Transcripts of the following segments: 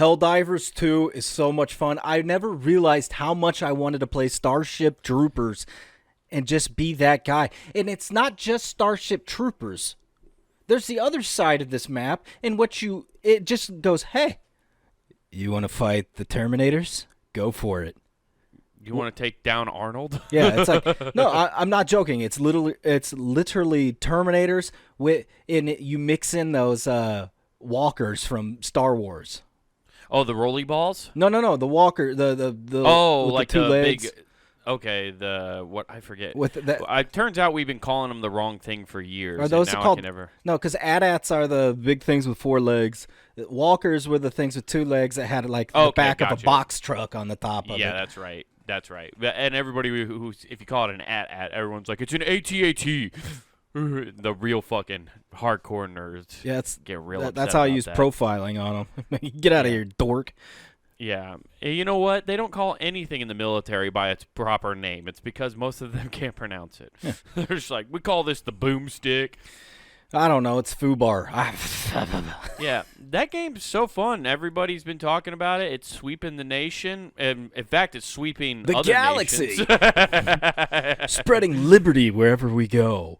Helldivers 2 is so much fun. I never realized how much I wanted to play Starship Troopers and just be that guy. And it's not just Starship Troopers. There's the other side of this map in which it just goes, hey, you want to fight the Terminators? Go for it. You want to take down Arnold? Yeah, it's like, no, I'm not joking. It's literally Terminators you mix in those walkers from Star Wars. Oh, the rolly balls? No, the walker, the oh, with like the two legs. big. Okay, what I forget. With it turns out we've been calling them the wrong thing for years. Are those and now called? I can never... No, because AT-ATs are the big things with 4 legs. Walkers were the things with 2 legs that had like the back of a box truck on the top of it. Yeah, that's right. That's right. And everybody who's if you call it an AT-AT, everyone's like, it's an AT-AT. The real fucking hardcore nerds. Yeah, get real upset that's how I about use that. profiling on them. Get out of here, dork. Yeah. You know what? They don't call anything in the military by its proper name. It's because most of them can't pronounce it. Yeah. They're just like, we call this the boomstick. I don't know. It's FUBAR. Yeah, that game's so fun. Everybody's been talking about it. It's sweeping the nation. And in fact, it's sweeping the other galaxy. nations. Spreading liberty wherever we go.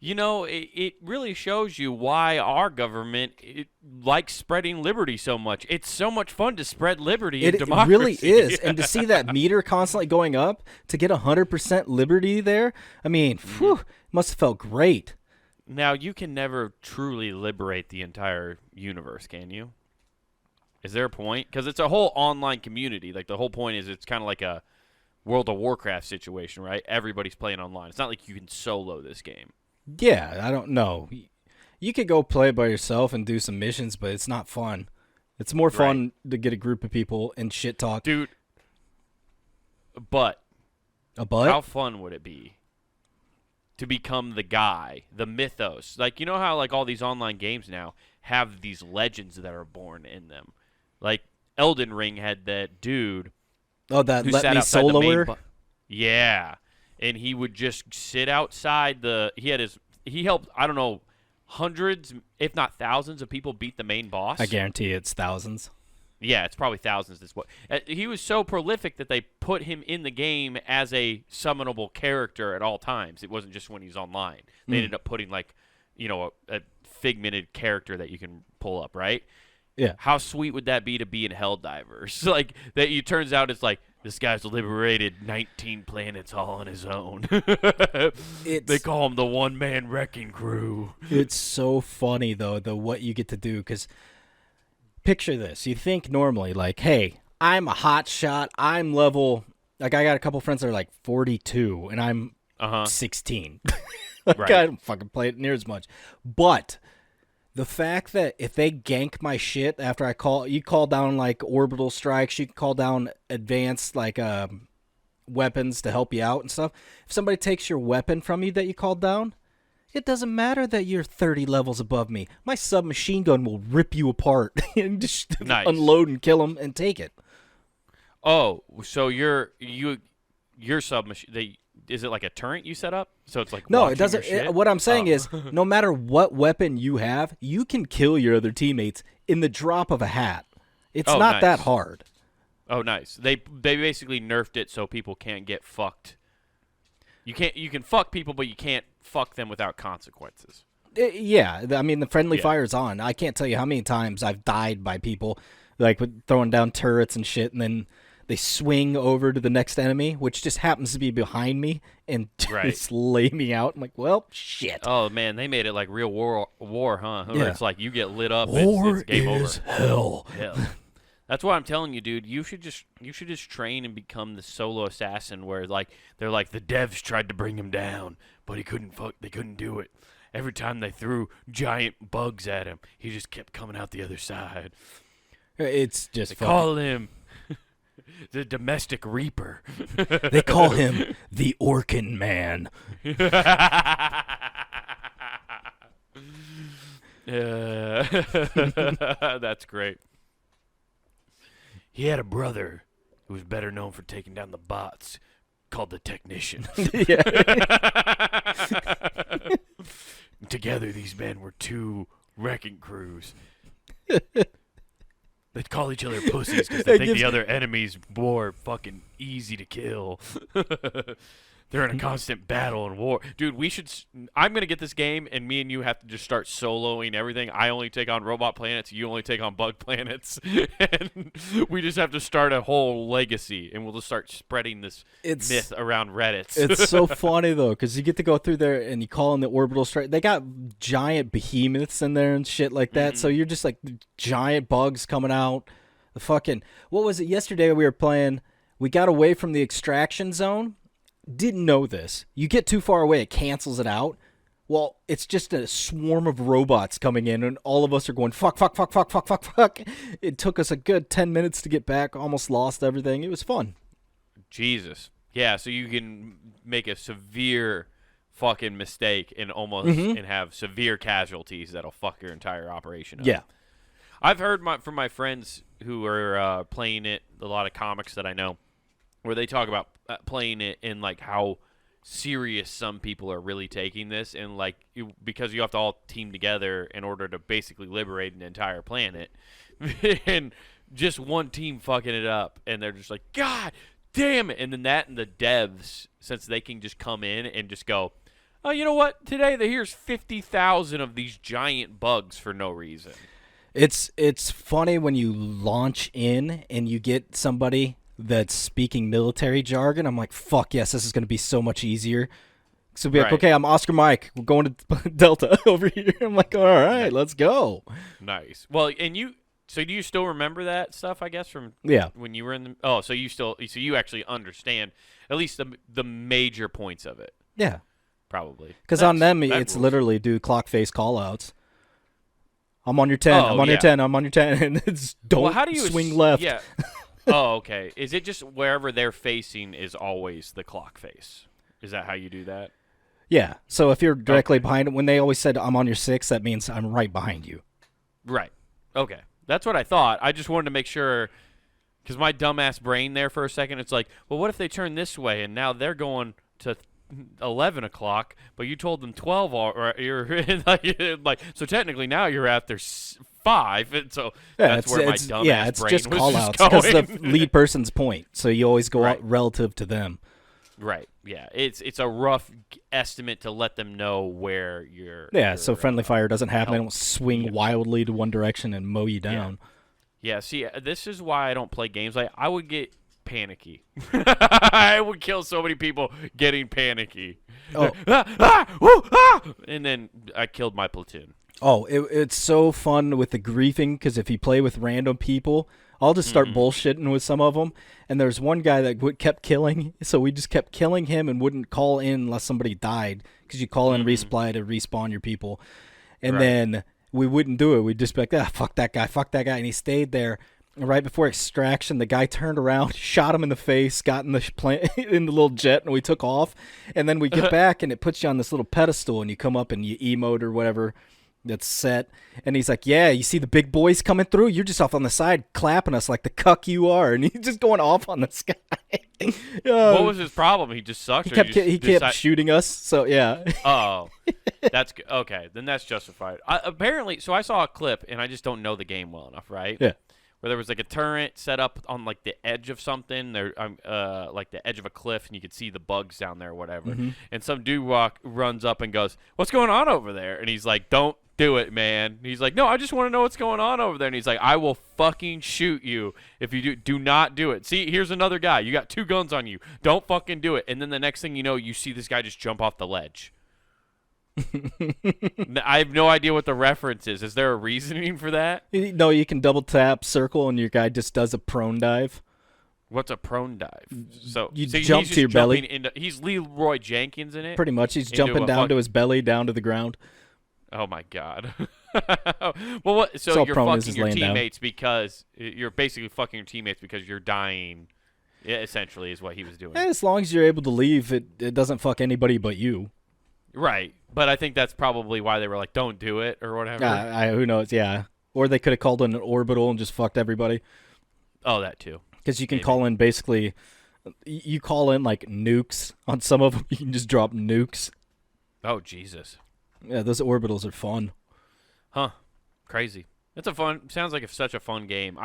You know, it really shows you why our government likes spreading liberty so much. It's so much fun to spread liberty and democracy. It really is. And to see that meter constantly going up, to get 100% liberty there, I mean, whew, must have felt great. Now, you can never truly liberate the entire universe, can you? Is there a point? Because it's a whole online community. Like, the whole point is it's kind of like a World of Warcraft situation, right? Everybody's playing online. It's not like you can solo this game. Yeah, I don't know. You could go play by yourself and do some missions, but it's not fun. It's more fun to get a group of people and shit talk. Dude, but but how fun would it be to become the guy, the mythos? Like, you know how like all these online games now have these legends that are born in them. Like Elden Ring had that dude. Oh, that let me soloer? Yeah. And he would just sit outside he helped, I don't know, hundreds, if not thousands of people beat the main boss. I guarantee it's thousands. Yeah, it's probably thousands. He was so prolific that they put him in the game as a summonable character at all times. It wasn't just when he's online. They ended up putting like, you know, a figmented character that you can pull up, right? Yeah. How sweet would that be to be in Helldivers? Like that. It turns out it's like this guy's liberated 19 planets all on his own. They call him the one-man wrecking crew. It's so funny though, what you get to do, because picture this. You think normally like, hey, I'm a hot shot. I'm level, like I got a couple friends that are like 42 and I'm 16. Like, right. I don't fucking play it near as much. But the fact that if they gank my shit after you call down like orbital strikes, you can call down advanced like weapons to help you out and stuff. If somebody takes your weapon from you that you called down, it doesn't matter that you're 30 levels above me. My submachine gun will rip you apart and just unload and kill them and take it. Oh, so your submachine, is it like a turret you set up? So it's like no, it doesn't. What I'm saying is, no matter what weapon you have, you can kill your other teammates in the drop of a hat. It's not that hard. Oh, nice. They basically nerfed it so people can't get fucked. You can fuck people, but you can't fuck them without consequences. Yeah, I mean the friendly fire's on. I can't tell you how many times I've died by people like with throwing down turrets and shit, and then they swing over to the next enemy, which just happens to be behind me, and just lay me out. I'm like, well, shit. Oh, man, they made it like real war, huh? Yeah. It's like you get lit up, war it's game is over. Hell. That's what I'm telling you, dude. You should just train and become the solo assassin where like they're like the devs tried to bring him down, but they couldn't do it. Every time they threw giant bugs at him, he just kept coming out the other side. It's just they call him the domestic reaper. They call him the Orkin Man. That's great. He had a brother who was better known for taking down the bots, called the Technician. Together, these men were two wrecking crews. They call each other pussies because they think the other enemy's more fucking easy to kill. They're in a constant battle and war. Dude, I'm going to get this game, and me and you have to just start soloing everything. I only take on robot planets. You only take on bug planets. And we just have to start a whole legacy, and we'll just start spreading this myth around Reddit. It's so funny, though, because you get to go through there, and you call in the orbital strike. They got giant behemoths in there and shit like that, so you're just like giant bugs coming out. The fucking... What was it? Yesterday we were playing... We got away from the extraction zone. Didn't know this. You get too far away, it cancels it out. Well, it's just a swarm of robots coming in, and all of us are going, fuck, fuck, fuck, fuck, fuck, fuck, fuck. It took us a good 10 minutes to get back, almost lost everything. It was fun. Jesus. Yeah, so you can make a severe fucking mistake and almost and have severe casualties that'll fuck your entire operation up. Yeah. I've heard from my friends who are playing it, a lot of comics that I know, where they talk about playing it and like how serious some people are really taking this, and like because you have to all team together in order to basically liberate an entire planet, and just one team fucking it up, and they're just like, God damn it! And then and the devs, since they can just come in and just go, oh, you know what? Today here's 50,000 of these giant bugs for no reason. It's funny when you launch in and you get somebody that's speaking military jargon. I'm like, fuck yes, this is going to be so much easier. So be like, okay, I'm Oscar Mike. We're going to Delta over here. I'm like, all right, let's go. Nice. Well, and so do you still remember that stuff, I guess, from when you were in the... Oh, so you actually understand at least the major points of it. Yeah. Probably. Because on them, it's literally do clock face call-outs. I'm on your 10. I'm on your 10. I'm on your 10. And it's don't swing left. Yeah. Oh, okay. Is it just wherever they're facing is always the clock face? Is that how you do that? Yeah. So if you're directly behind it, when they always said I'm on your 6, that means I'm right behind you. Right. Okay. That's what I thought. I just wanted to make sure, because my dumbass brain there for a second, it's like, well, what if they turn this way and now they're going to 11 o'clock, but you told them 12, or you're like, so technically now you're at their 5, and so that's where my dumbass brain just was call just outs going. because the lead person's point, so you always go out relative to them. Right. Yeah. It's a rough estimate to let them know where you're. Yeah. So friendly fire doesn't happen. They don't swing wildly to one direction and mow you down. Yeah. See, this is why I don't play games. I would get panicky. I would kill so many people getting panicky. Oh. And then I killed my platoon. Oh, it's so fun with the griefing, because if you play with random people, I'll just start bullshitting with some of them. And there's one guy that kept killing, so we just kept killing him and wouldn't call in unless somebody died, because you call in resupply to respawn your people. And then we wouldn't do it. We'd just be like, fuck that guy. And he stayed there. And right before extraction, the guy turned around, shot him in the face, got in the in the little jet, and we took off. And then we get back, and it puts you on this little pedestal, and you come up and you emote or whatever that's set. And he's like, yeah, you see the big boys coming through? You're just off on the side clapping us like the cuck you are. And he's just going off on the sky. What was his problem? He just sucks? He kept shooting us, so yeah. Oh, that's okay. Then that's justified. Apparently, so I saw a clip, and I just don't know the game well enough, right? Yeah. Where there was like a turret set up on like the edge of something, like the edge of a cliff, and you could see the bugs down there or whatever. And some dude runs up and goes, "What's going on over there?" And he's like, "Don't do it, man." And he's like, "No, I just want to know what's going on over there." And he's like, "I will fucking shoot you if you do not do it. See, here's another guy. You got 2 guns on you. Don't fucking do it." And then the next thing you know, you see this guy just jump off the ledge. I have no idea what the reference is. Is there a reasoning for that? No, you can double tap circle and your guy just does a prone dive. What's a prone dive? So jump to your belly. He's Leroy Jenkins in it? Pretty much. He's jumping down to his belly, down to the ground. Oh, my God. Well, so you're fucking your teammates because you're basically fucking your teammates because you're dying, essentially, is what he was doing. And as long as you're able to leave, it doesn't fuck anybody but you. Right. But I think that's probably why they were like, don't do it or whatever. Who knows, yeah. Or they could have called in an orbital and just fucked everybody. Oh, that too. Because you can call in basically, you call in like nukes on some of them. You can just drop nukes. Oh, Jesus. Yeah, those orbitals are fun. Huh. Crazy. Sounds like such a fun game.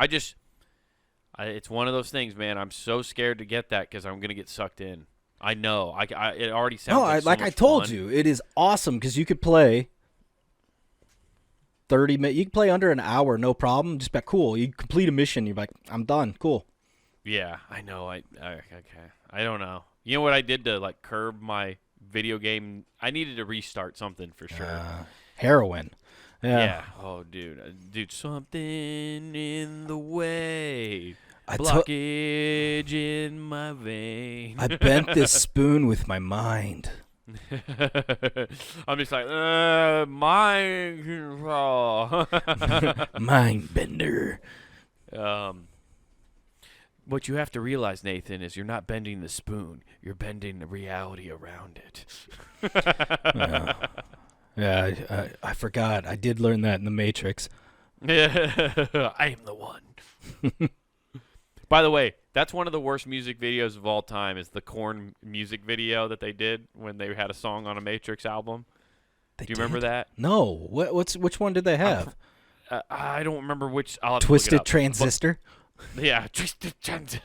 It's one of those things, man. I'm so scared to get that because I'm gonna get sucked in. I know. It already sounds like I told fun. you, it is awesome because you could play 30 minutes. You can play under an hour, no problem. Just be cool. You complete a mission, you're like, I'm done. Cool. Yeah, I know. Okay. I don't know. You know what I did to like curb my video game? I needed to restart something for sure. Heroin. Yeah. Oh, dude, something in the way. I Blockage in my vein. I bent this spoon with my mind. I'm just like, mind control. Mind bender. What you have to realize, Nathan, is you're not bending the spoon. You're bending the reality around it. Yeah, I forgot. I did learn that in The Matrix. I am the one. By the way, that's one of the worst music videos of all time is the Korn music video that they did when they had a song on a Matrix album. Do you remember that? No. Which one did they have? I don't remember which. I'll have Twisted to look it up. Transistor? Yeah, Twisted Transistor.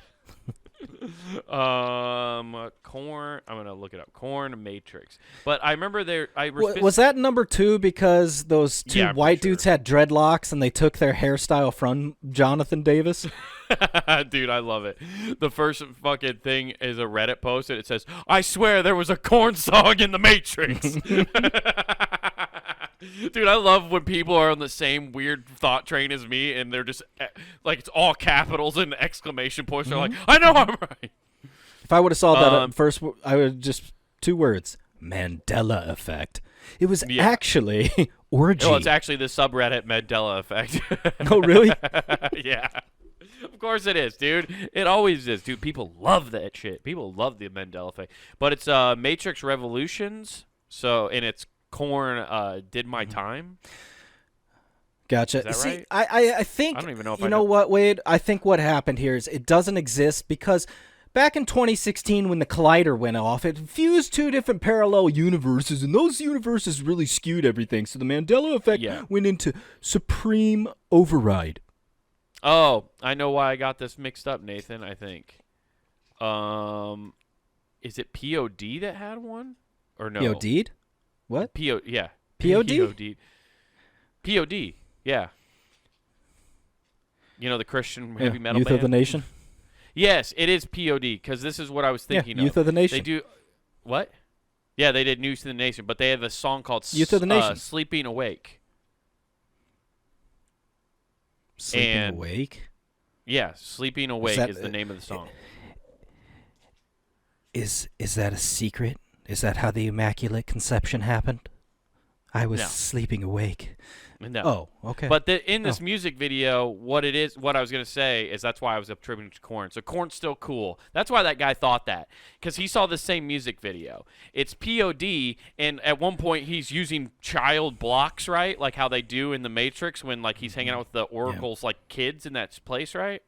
Korn. I'm gonna look it up. Korn Matrix. But I remember there. Was that number 2 because those two white dudes had dreadlocks and they took their hairstyle from Jonathan Davis? Dude, I love it. The first fucking thing is a Reddit post and it says, "I swear there was a Korn song in the Matrix." Dude, I love when people are on the same weird thought train as me and they're just like it's all capitals and exclamation points. They're like, "I know I'm right." If I would have saw that at first, I would just 2 words: Mandela effect. It was actually orgy. Oh, it's actually the subreddit Mandela effect. Oh, really? Yeah. Of course it is, dude. It always is, dude. People love that shit. People love the Mandela effect. But it's Matrix Revolutions. So, and it's Korn Did My Time. Gotcha. Is that See, right? I think, I don't even know if you know what, Wade? I think what happened here is it doesn't exist because back in 2016 when the Collider went off, it fused 2 different parallel universes, and those universes really skewed everything. So the Mandela effect went into supreme override. Oh, I know why I got this mixed up, Nathan, I think. Is it P.O.D. that had one? Or no? P.O.D.'d? What? Yeah. P.O.D.? P.O.D. P.O.D., yeah. You know, the Christian heavy metal Youth band? of the Nation? Yes, it is P.O.D., because this is what I was thinking Youth of the Nation. They do... What? Yeah, they did Youth of the Nation, but they have a song called Youth of the Nation. Sleeping Awake. Sleeping Awake? Yeah, Sleeping Awake is the name of the song. Is that a secret? Is that how the Immaculate Conception happened? I was sleeping awake. No. Oh, okay. But in this music video, what I was going to say is that's why I was attributing to Korn. So Korn's still cool. That's why that guy thought that. Because he saw the same music video. It's P.O.D., and at one point he's using child blocks, right? Like how they do in The Matrix when like he's hanging out with the Oracle's like kids in that place, right?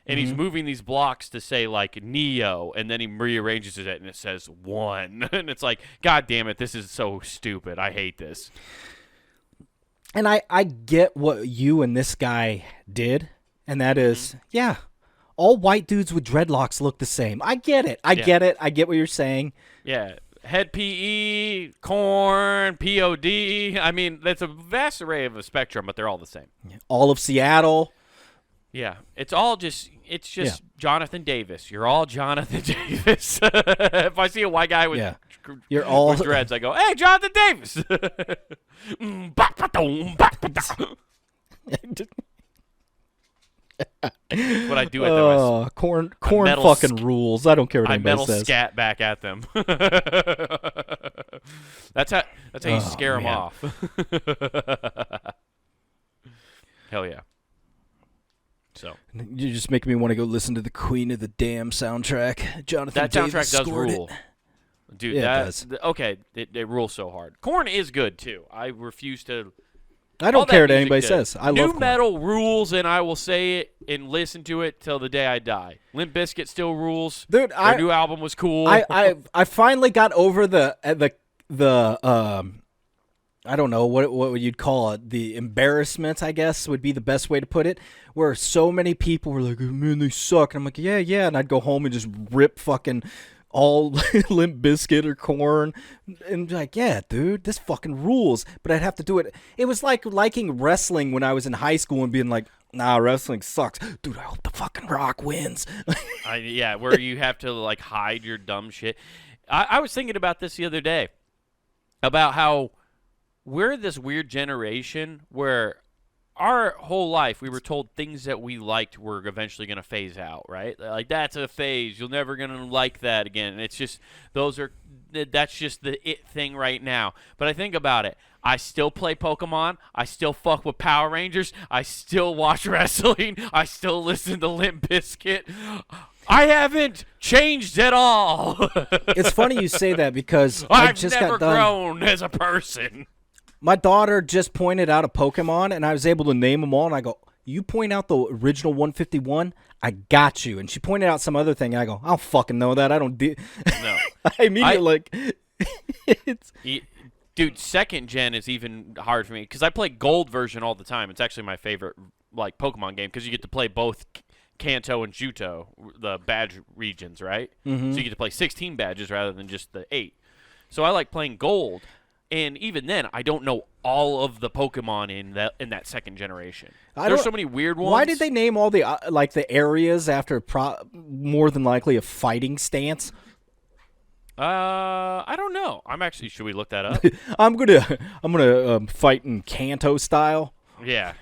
And he's moving these blocks to say, like, Neo, and then he rearranges it, and it says 1. And it's like, God damn it, this is so stupid. I hate this. And I get what you and this guy did, and that is, all white dudes with dreadlocks look the same. I get it. I get it. I get what you're saying. Yeah. Head P.E., Korn, P.O.D. I mean, that's a vast array of a spectrum, but they're all the same. All of Seattle. Yeah, it's just Jonathan Davis. You're all Jonathan Davis. If I see a white guy with with dreads, I go, "Hey, Jonathan Davis." What I do at them. Korn fucking rules. I don't care what anybody says. I scat back at them. That's how you scare them off. Hell yeah. So you just make me want to go listen to the Queen of the Damn soundtrack. Jonathan Davis soundtrack does rule. It. Dude, it does. Okay, they rule so hard. Korn is good too. I refuse to. I don't care what anybody says. I love New Korn. metal rules, and I will say it and listen to it till the day I die. Limp Bizkit still rules. Dude, their new album was cool. I finally got over the I don't know what you'd call it. The embarrassment, I guess, would be the best way to put it. Where so many people were like, oh, "Man, they suck," and I'm like, "Yeah, yeah," and I'd go home and just rip fucking all Limp Bizkit or Korn, and be like, "Yeah, dude, this fucking rules." But I'd have to do it. It was like liking wrestling when I was in high school and being like, "Nah, wrestling sucks, dude. I hope the fucking Rock wins." Yeah, where you have to like hide your dumb shit. I was thinking about this the other day about how we're this weird generation where our whole life we were told things that we liked were eventually going to phase out, right? Like, that's a phase. You're never going to like that again. And it's just that's just the it thing right now. But I think about it. I still play Pokemon. I still fuck with Power Rangers. I still watch wrestling. I still listen to Limp Bizkit. I haven't changed at all. It's funny you say that because I've just never got done. grown as a person. My daughter just pointed out a Pokemon, and I was able to name them all. And I go, "You point out the original 151, I got you." And she pointed out some other thing, and I go, "I don't fucking know that. I don't do." No, I immediately like. It's Dude, second gen is even hard for me because I play gold version all the time. It's actually my favorite like Pokemon game because you get to play both Kanto and Johto, the badge regions, right? Mm-hmm. So you get to play 16 badges rather than just the 8. So I like playing gold. And even then, I don't know all of the Pokemon in that second generation. There's so many weird ones. Why did they name all the like the areas after more than likely a fighting stance? I don't know. Should we look that up? I'm gonna fight in Kanto style. Yeah.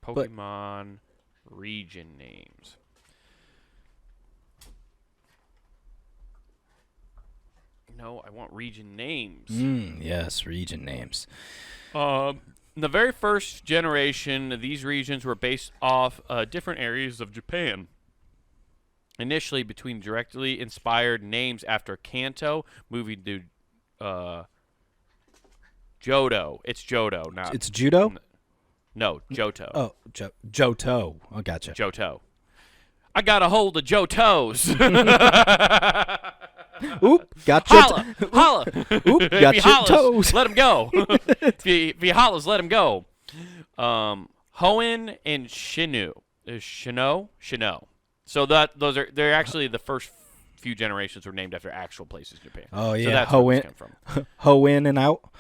Pokemon region names. No, I want region names. Yes, region names. In the very first generation, these regions were based off different areas of Japan. Initially, between directly inspired names after Kanto, moving to Johto. It's Johto, not... It's Judo? No, Johto. Oh, Johto. Oh, gotcha. Johto. I got a hold of Johto's. Oop, got your Holla! Holla! Oop, got your hollers, toes. let him go. if he hollers, let him go. Hoenn and Shino. So they're actually the first few generations were named after actual places in Japan. Oh yeah, so that's where this came from. Hoenn and out.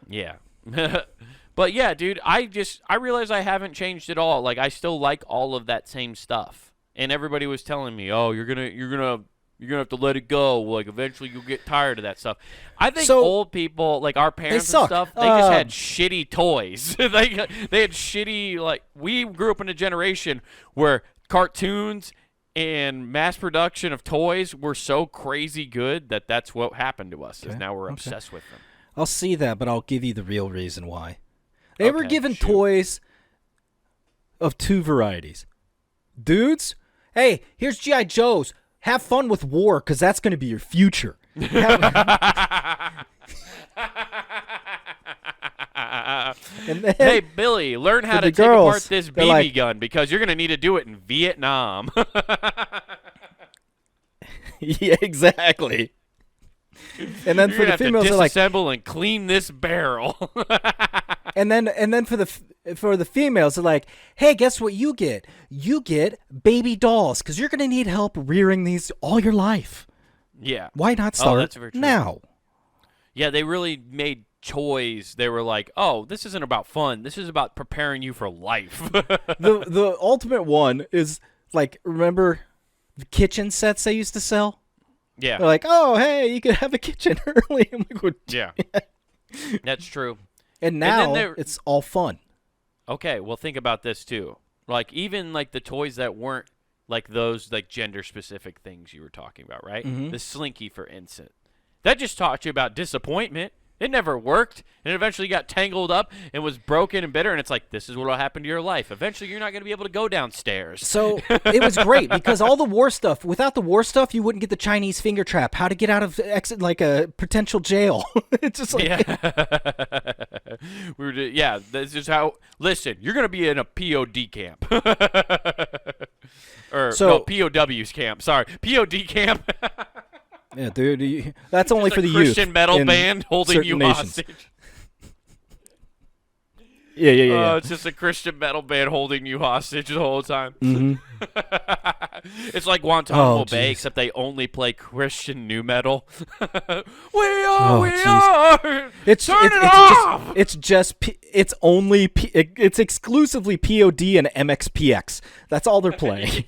Yeah. But yeah, dude, I realize I haven't changed at all. Like, I still like all of that same stuff. And everybody was telling me, "Oh, you're gonna have to let it go. Like, eventually you'll get tired of that stuff." I think old people, like our parents and stuff, they just had shitty toys. they had shitty, like, we grew up in a generation where cartoons and mass production of toys were so crazy good that's what happened to us. Is now we're obsessed with them. I'll see that, but I'll give you the real reason why. They were given toys of two varieties. Dudes, hey, here's G.I. Joe's. Have fun with war, because that's going to be your future. And then, hey, Billy, learn how to take apart this BB gun, because you're going to need to do it in Vietnam. Yeah, exactly. And then you're for the females, they're like, disassemble and clean this barrel. and then for the females, they're like, hey, guess what you get? You get baby dolls, because you're going to need help rearing these all your life. Yeah. Why not start that's very true. now? Yeah, they really made toys. They were like, oh, this isn't about fun. This is about preparing you for life. The ultimate one is, like, remember the kitchen sets they used to sell? Yeah. They're like, oh, hey, you could have a kitchen early. I'm like, yeah. That's true. And now it's all fun. Okay, well, think about this, too. Like, even, like, the toys that weren't, like, those, like, gender-specific things you were talking about, right? Mm-hmm. The Slinky, for instance. That just taught you about disappointment. It never worked, and it eventually got tangled up and was broken and bitter, and it's like, this is what will happen to your life. Eventually, you're not going to be able to go downstairs. So it was great, because all the war stuff, without the war stuff, you wouldn't get the Chinese finger trap, how to get out of like a potential jail. It's just like... Yeah. This is how, listen, you're going to be in a P.O.D. camp. Or, no, POW's camp. Sorry, P.O.D. camp. Yeah, dude. That's only for the Christian youth metal in band holding certain you nations. hostage. Yeah. It's just a Christian metal band holding you hostage the whole time. Mm-hmm. It's like Guantanamo Oh, Bay, jeez. except they only play Christian new metal. we are, Oh, we jeez. are. It's Turn it it's off. it's only it's exclusively P.O.D. and MXPX. That's all they're playing.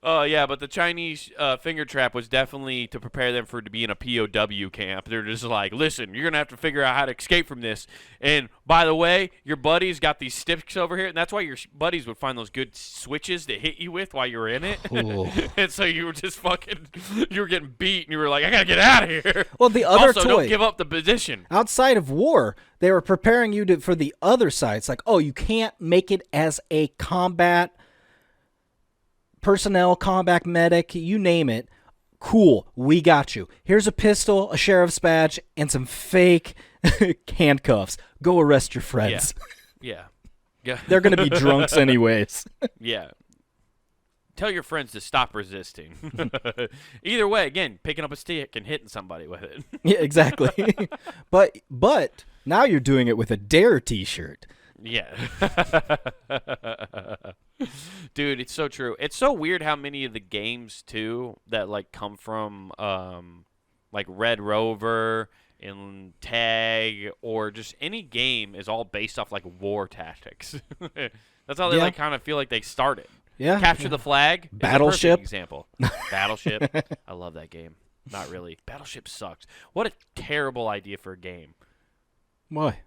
Yeah, but the Chinese finger trap was definitely to prepare them to be in a POW camp. They're just like, listen, you're going to have to figure out how to escape from this. And by the way, your buddies got these sticks over here. And that's why your buddies would find those good switches to hit you with while you were in it. And so you were just you were getting beat. And you were like, I got to get out of here. Well, the other also, toy. don't give up the position. Outside of war, they were preparing you for the other side. It's like, oh, you can't make it as a combat personnel, combat medic, you name it. Cool, we got you. Here's a pistol, a sheriff's badge, and some fake handcuffs. Go arrest your friends. Yeah. They're going to be drunks anyways. Yeah. Tell your friends to stop resisting. Either way, again, picking up a stick and hitting somebody with it. Yeah, exactly. But now you're doing it with a Dare t-shirt. Yeah. Dude, it's so true. It's so weird how many of the games too that like come from like Red Rover and Tag or just any game is all based off like war tactics. That's how they like kind of feel like they started. Yeah. Capture the Flag. Battleship. Example. Battleship. I love that game. Not really. Battleship sucks. What a terrible idea for a game. Why?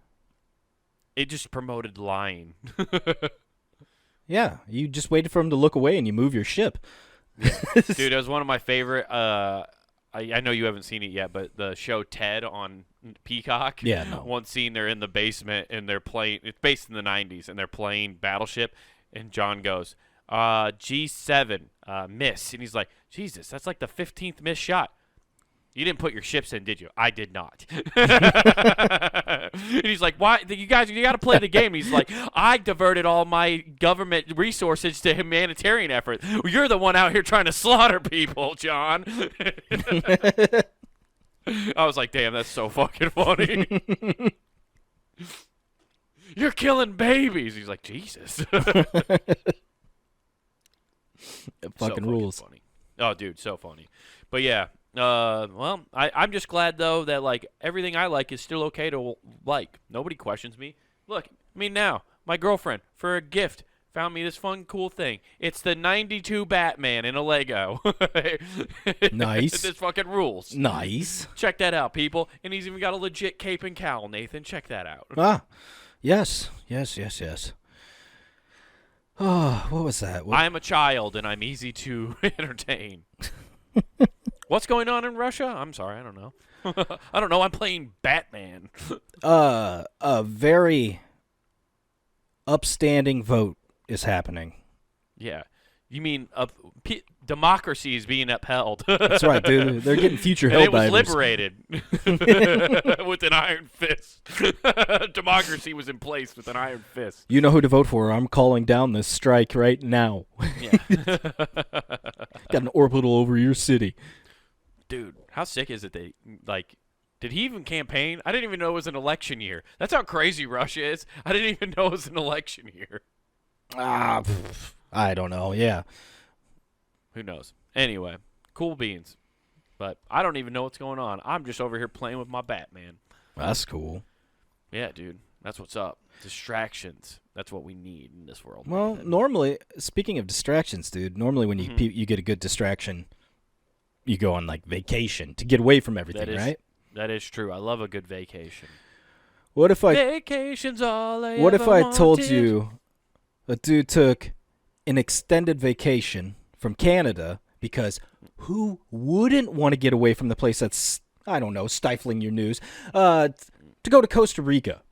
It just promoted lying. Yeah, you just waited for him to look away and you move your ship. Dude, it was one of my favorite. I know you haven't seen it yet, but the show Ted on Peacock. Yeah, no. One scene, they're in the basement and they're playing. It's based in the '90s, and they're playing Battleship. And John goes, "G7 miss," and he's like, "Jesus, that's like the 15th missed shot." You didn't put your ships in, did you? I did not. And he's like, why? You guys, you got to play the game. And he's like, I diverted all my government resources to humanitarian effort. You're the one out here trying to slaughter people, John. I was like, damn, that's so fucking funny. You're killing babies. He's like, Jesus. It fucking so rules. Funny. Oh, dude, so funny. But yeah. Well, I'm just glad, though, that, like, everything I like is still okay to like. Nobody questions me. Look, I mean, now, my girlfriend, for a gift, found me this fun, cool thing. It's the 92 Batman in a Lego. Nice. This fucking rules. Nice. Check that out, people. And he's even got a legit cape and cowl, Nathan. Check that out. Ah, yes. Oh, what was that? I'm a child, and I'm easy to entertain. What's going on in Russia? I'm sorry, I don't know. I don't know. I'm playing Batman. A very upstanding vote is happening. Yeah. You mean democracy is being upheld. That's right, dude. They're getting future And it Helldivers. was liberated with an iron fist. Democracy was in place with an iron fist. You know who to vote for. I'm calling down this strike right now. Yeah. Got an orbital over your city. Dude, how sick is it that, like, did he even campaign? I didn't even know it was an election year. That's how crazy Russia is. I didn't even know it was an election year. I don't know. Yeah. Who knows? Anyway, cool beans. But I don't even know what's going on. I'm just over here playing with my Batman. That's cool. Yeah, dude. That's what's up. Distractions. That's what we need in this world. Well, normally, speaking of distractions, dude, normally when you get a good distraction, you go on, like, vacation to get away from everything, right? That is true. I love a good vacation. What if Vacation's all I What ever if I told wanted. you a dude took an extended vacation from Canada because who wouldn't want to get away from the place that's, I don't know, stifling your news, to go to Costa Rica?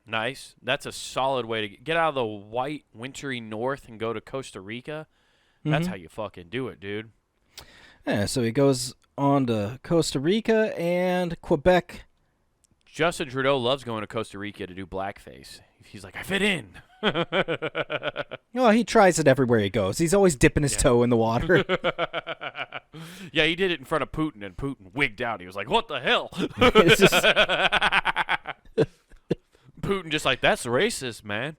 Nice. That's a solid way to get out of the white, wintry north and go to Costa Rica. That's how you fucking do it, dude. Yeah, so he goes on to Costa Rica and Quebec Justin Trudeau loves going to Costa Rica to do blackface. He's like, I fit in. Oh, he tries it everywhere he goes. He's always dipping his toe in the water. Yeah, he did it in front of Putin, and Putin wigged out. He was like, what the hell? It's just, Putin just like, that's racist, man.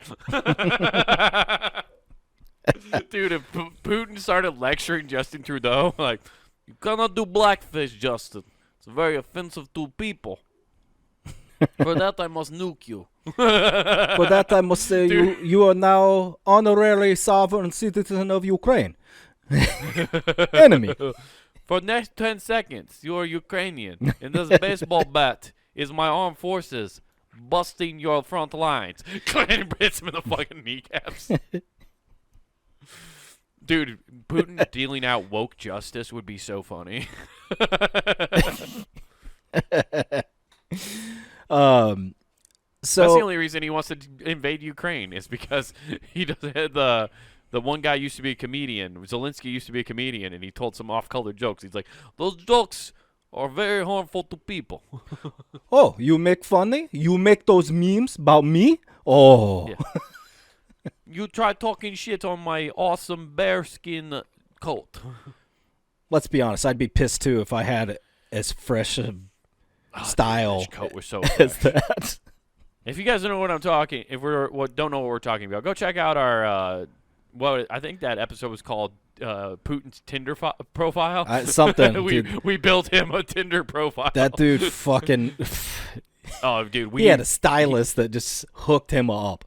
Dude, if Putin started lecturing Justin Trudeau, like, you cannot do blackface, Justin. It's very offensive to people. For that, I must nuke you. for that, I must say you are now honorary sovereign citizen of Ukraine. Enemy. For next 10 seconds, you are Ukrainian. And this baseball bat is my armed forces busting your front lines. Clinton hits him in the fucking kneecaps. Dude, Putin dealing out woke justice would be so funny. So that's the only reason he wants to invade Ukraine is because he doesn't have the one guy used to be a comedian. Zelensky used to be a comedian, and he told some off-color jokes. He's like, those jokes are very harmful to people. Oh, you make funny? You make those memes about me? Oh. Yeah. You try talking shit on my awesome bearskin coat. Let's be honest. I'd be pissed too if I had as fresh a style Dude, coat was so as fresh. that. If you guys don't know what I'm talking, don't know what we're talking about, go check out our. I think that episode was called Putin's Tinder profile. Something. we built him a Tinder profile. That dude fucking. Oh, dude, he had a stylist that just hooked him up.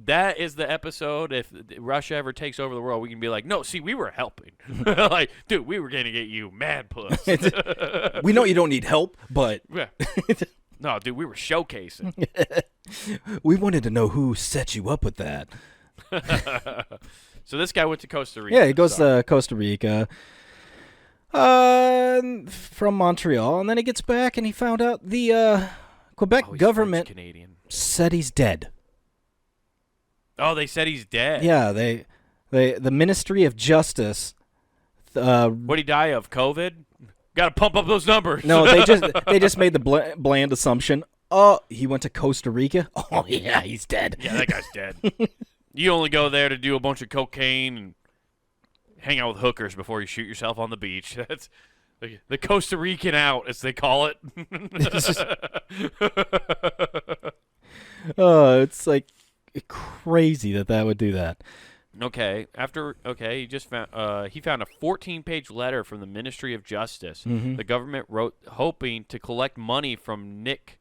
That is the episode. If Russia ever takes over the world, we can be like, no, see, we were helping. Like, dude, we were going to get you mad puss. We know you don't need help, but. Yeah. No, dude, we were showcasing. We wanted to know who set you up with that. So this guy went to Costa Rica. Yeah, he goes to Costa Rica from Montreal, and then he gets back and he found out the Quebec government Canadian. said he's dead. Oh, they said he's dead. Yeah, the Ministry of Justice. What'd he die of? COVID? Got to pump up those numbers. No, they just made the bland assumption. Oh, he went to Costa Rica. Oh yeah, he's dead. Yeah, that guy's dead. You only go there to do a bunch of cocaine and hang out with hookers before you shoot yourself on the beach. That's the Costa Rican out, as they call it. It's like crazy that would do that. Okay. He just found he found a 14-page letter from the Ministry of Justice. Mm-hmm. The government wrote hoping to collect money from Nick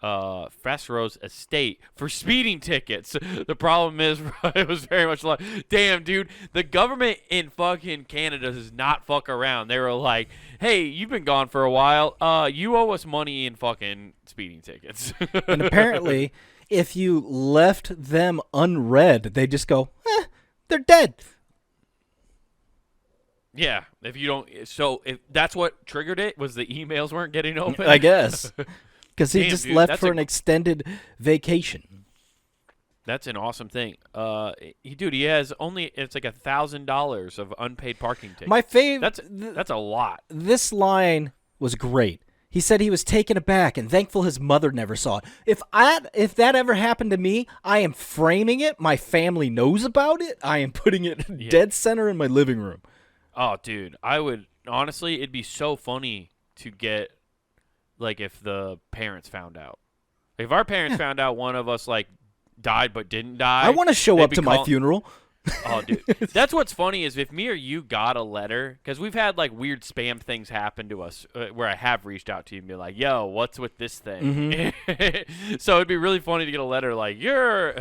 Fassero's estate for speeding tickets. The problem is it was very much like, damn, dude, the government in fucking Canada does not fuck around. They were like, hey, you've been gone for a while. You owe us money in fucking speeding tickets. And apparently, if you left them unread, they just go, they're dead. Yeah, if you don't, so if that's what triggered it, was the emails weren't getting open. I guess. Because he just dude, left for an extended vacation. That's an awesome thing. He has only, it's like $1,000 of unpaid parking tickets. My favorite. That's a lot. This line was great. He said he was taken aback and thankful his mother never saw it. If that ever happened to me, I am framing it. My family knows about it. I am putting it dead center in my living room. Oh, dude, I would honestly. It'd be so funny to get, like, if the parents found out. If our parents found out one of us like died but didn't die, I want to show up to my funeral. Oh, dude. That's what's funny is if me or you got a letter, because we've had, like, weird spam things happen to us where I have reached out to you and be like, yo, what's with this thing? Mm-hmm. So it'd be really funny to get a letter like, your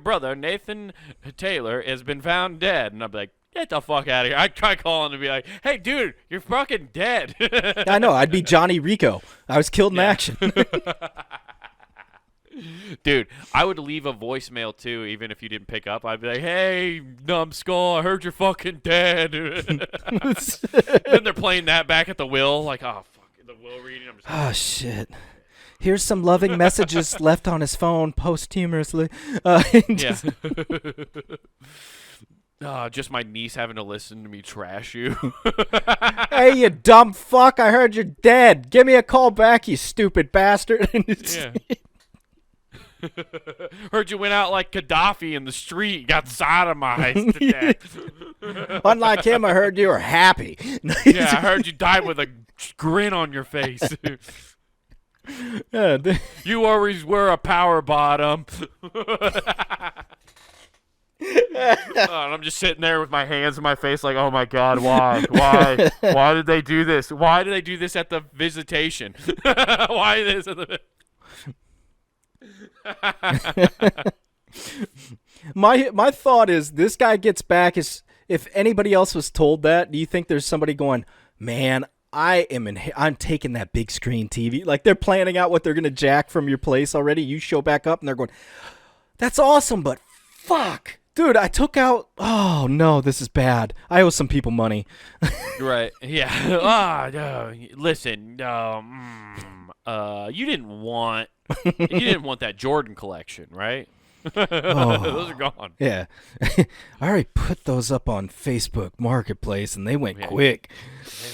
brother, Nathan Taylor, has been found dead. And I'd be like, get the fuck out of here. I'd try calling and be like, hey, dude, you're fucking dead. I know. I'd be Johnny Rico. I was killed in action. Dude, I would leave a voicemail too, even if you didn't pick up. I'd be like, "Hey, numbskull, I heard you're fucking dead." Then they're playing that back at the will, like, "Oh fuck, the will reading." I'm just oh shit! Here's some loving messages left on his phone posthumously. yeah. Just my niece having to listen to me trash you. Hey, you dumb fuck! I heard you're dead. Give me a call back, you stupid bastard. Yeah. Heard you went out like Gaddafi in the street, got sodomized to death. Unlike him, I heard you were happy. Yeah, I heard you died with a grin on your face. Yeah, You always were a power bottom. And I'm just sitting there with my hands in my face like, oh my God, why? Why did they do this? Why did they do this at the visitation? Why this at the... my thought is this guy gets back. Is if anybody else was told that, do you think there's somebody going, man, I'm taking that big screen TV. Like they're planning out what they're gonna jack from your place already. You show back up and they're going, that's awesome, but fuck, dude, I took out. Oh no, this is bad. I owe some people money. Right? Yeah. Listen. You didn't want that Jordan collection, right? Those are gone. Yeah. I already put those up on Facebook Marketplace and they went quick.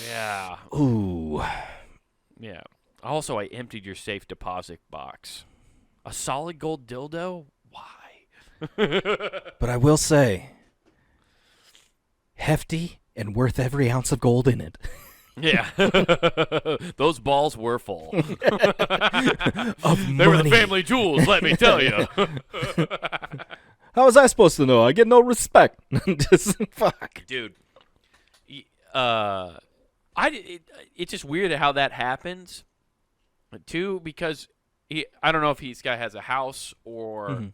Yeah. Ooh. Yeah. Also, I emptied your safe deposit box. A solid gold dildo? Why? But I will say, hefty and worth every ounce of gold in it. Yeah. Those balls were full. Of They were the family jewels, let me tell you. How was I supposed to know? I get no respect. Just fuck. Dude. It's just weird how that happens. Too, because I don't know if this guy has a house or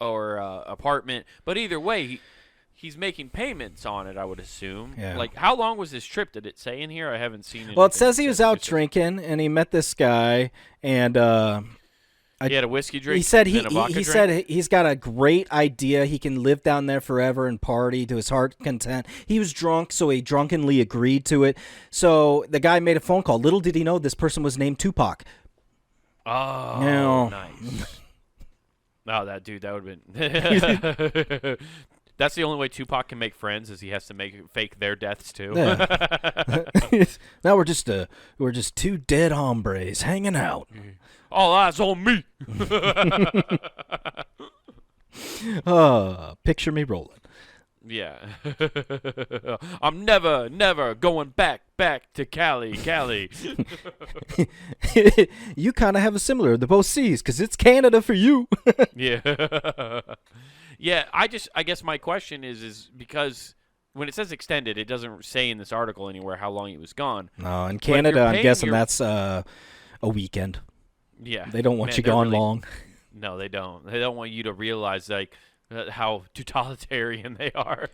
apartment, but either way, he's making payments on it, I would assume. Yeah. Like, how long was this trip? Did it say in here? I haven't seen it. Well, it says he was out drinking and he met this guy and he had a whiskey drink. He said and then a vodka drink? said he's got a great idea. He can live down there forever and party to his heart's content. He was drunk, so he drunkenly agreed to it. So the guy made a phone call. Little did he know this person was named Tupac. Oh, No. nice. No, that would have been. That's the only way Tupac can make friends is he has to fake their deaths too. Yeah. Now we're just two dead hombres hanging out. All eyes on me. Picture me rolling. Yeah. I'm never going back to Cali. You kind of have a similar, the both C's, because it's Canada for you. Yeah. Yeah, I guess my question is because when it says extended, it doesn't say in this article anywhere how long he was gone. No, in Canada, I'm guessing that's a weekend. Yeah. They don't want you gone long. No, they don't. They don't want you to realize like how totalitarian they are.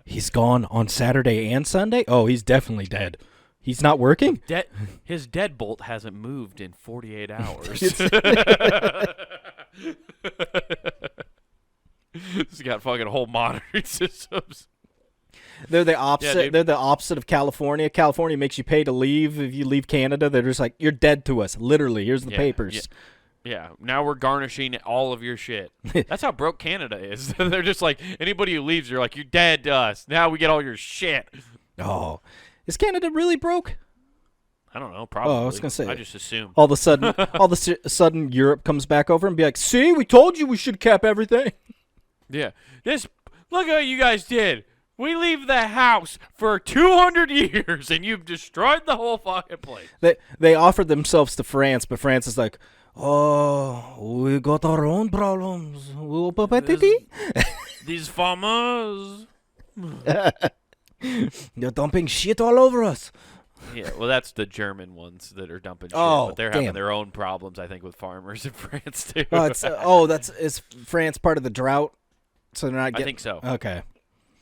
He's gone on Saturday and Sunday? Oh, he's definitely dead. He's not working? His deadbolt hasn't moved in 48 hours. He's got fucking whole monitoring systems. They're the opposite. Yeah, they're the opposite of California. California makes you pay to leave. If you leave Canada, they're just like, you're dead to us. Literally, here's the papers. Yeah, now we're garnishing all of your shit. That's how broke Canada is. They're just like, anybody who leaves, you're like, you're dead to us. Now we get all your shit. Oh, is Canada really broke? I don't know. Probably. Oh, I was gonna say. I just assume. All of a sudden, Europe comes back over and be like, "See, we told you we should cap everything." Yeah. Look at what you guys did. We leave the house for 200 years, and you've destroyed the whole fucking place. They offered themselves to France, but France is like, oh, we got our own problems. These farmers. They're dumping shit all over us. Yeah, well, that's the German ones that are dumping shit, but they're having their own problems, I think, with farmers in France, too. Is France part of the drought? So they're not getting... I think so. Okay.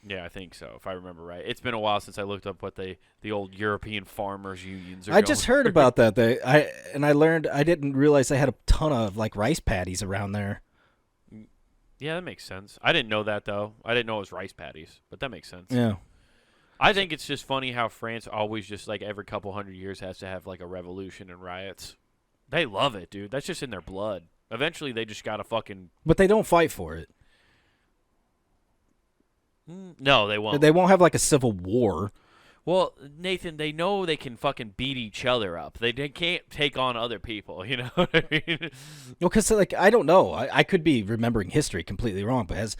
Yeah, I think so, if I remember right. It's been a while since I looked up what the old European farmers unions are I just heard about that. I learned, I didn't realize they had a ton of like rice paddies around there. Yeah, that makes sense. I didn't know that, though. I didn't know it was rice paddies, but that makes sense. Yeah. I think it's just funny how France always just like every couple hundred years has to have like a revolution and riots. They love it, dude. That's just in their blood. Eventually, they just gotta fucking... But they don't fight for it. No, they won't. They won't have like a civil war. Well, Nathan, they know they can fucking beat each other up. They can't take on other people. You know what I mean? Well, because like I don't know, I could be remembering history completely wrong, but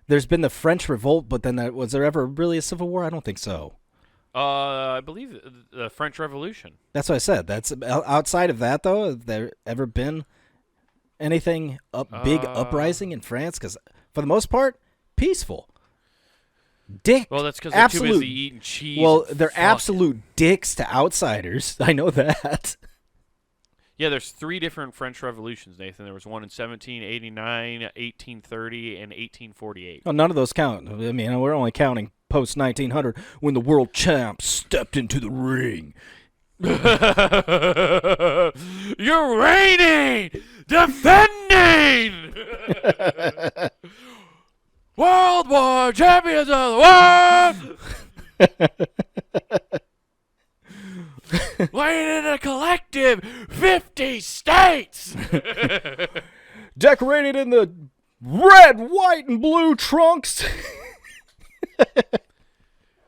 there's been the French Revolt, but then was there ever really a civil war? I don't think so. I believe the French Revolution. That's what I said. That's outside of that though. Have there ever been anything big uprising in France? Because for the most part, peaceful. Dick. Well, that's because they're too busy eating cheese. Well, they're absolute dicks to outsiders. I know that. Yeah, there's 3 different French revolutions, Nathan. There was one in 1789, 1830, and 1848. Well, none of those count. I mean, we're only counting post 1900 when the world champ stepped into the ring. You're reigning, defending. World War Champions of the World! Playing in a collective 50 states! Decorated in the red, white, and blue trunks.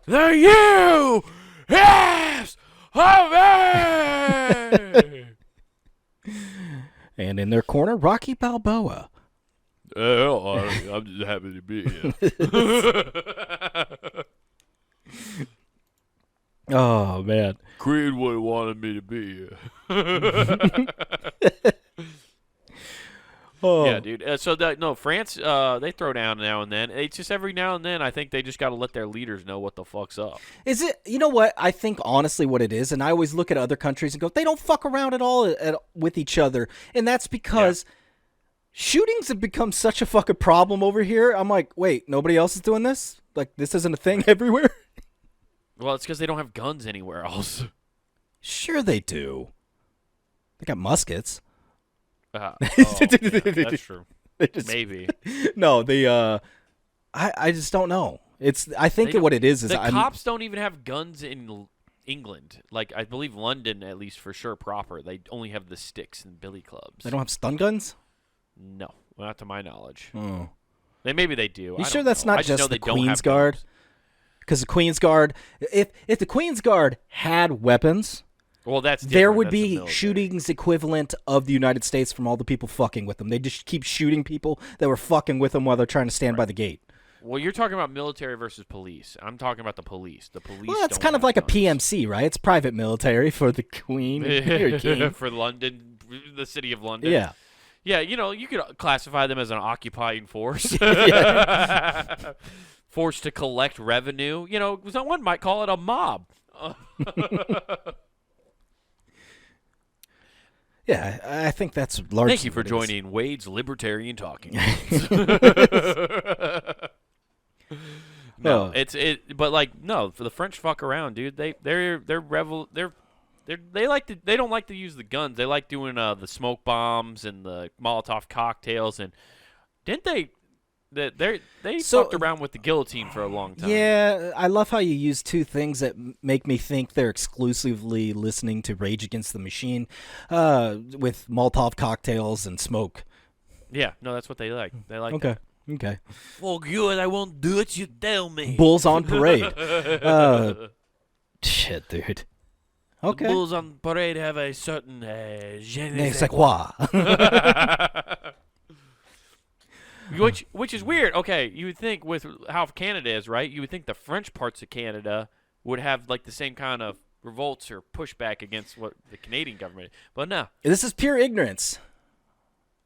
The U.S. of A! And in their corner, Rocky Balboa. I'm just happy to be here. Oh, man. Creed would have wanted me to be here. Oh. Yeah, dude. France, they throw down now and then. It's just every now and then, I think they just got to let their leaders know what the fuck's up. Is it, you know what, I think honestly what it is, and I always look at other countries and go, they don't fuck around at all with each other. And that's because shootings have become such a fucking problem over here. I'm like, wait, nobody else is doing this? Like, this isn't a thing everywhere? Well, it's because they don't have guns anywhere else. Sure they do. They got muskets. Yeah, that's true. Maybe. No, I just don't know. I think what it is the cops don't even have guns in England. Like, I believe London, at least for sure, proper. They only have the sticks and billy clubs. They don't have stun guns? No, not to my knowledge. Oh. Maybe they do. You sure that's not just the Queen's Guard? Because the Queen's Guard, if the Queen's Guard had weapons, well, there would be shootings equivalent of the United States from all the people fucking with them. They just keep shooting people that were fucking with them while they're trying to stand by the gate. Well, you're talking about military versus police. I'm talking about the police. The police. Well, that's kind of like guns. A PMC, right? It's private military for the Queen. For London, the city of London. Yeah. Yeah, you could classify them as an occupying force. Forced to collect revenue. Someone might call it a mob. Yeah, I think that's largely. Thank you for joining Wade's Libertarian Talking. No, but for the French fuck around, dude. They don't like to use the guns. They like doing the smoke bombs and the Molotov cocktails, and didn't they? They fucked around with the guillotine for a long time. Yeah, I love how you use two things that make me think they're exclusively listening to Rage Against the Machine, with Molotov cocktails and smoke. Yeah, no, that's what they like. They like. Okay. Okay. Fuck you, and I won't do it. You tell me. Bulls on parade. Shit, dude. Okay. The bulls on parade have a certain je ne sais sais quoi. Which is weird. Okay, you would think with how Canada is, right? You would think the French parts of Canada would have like the same kind of revolts or pushback against what the Canadian government. But no. This is pure ignorance.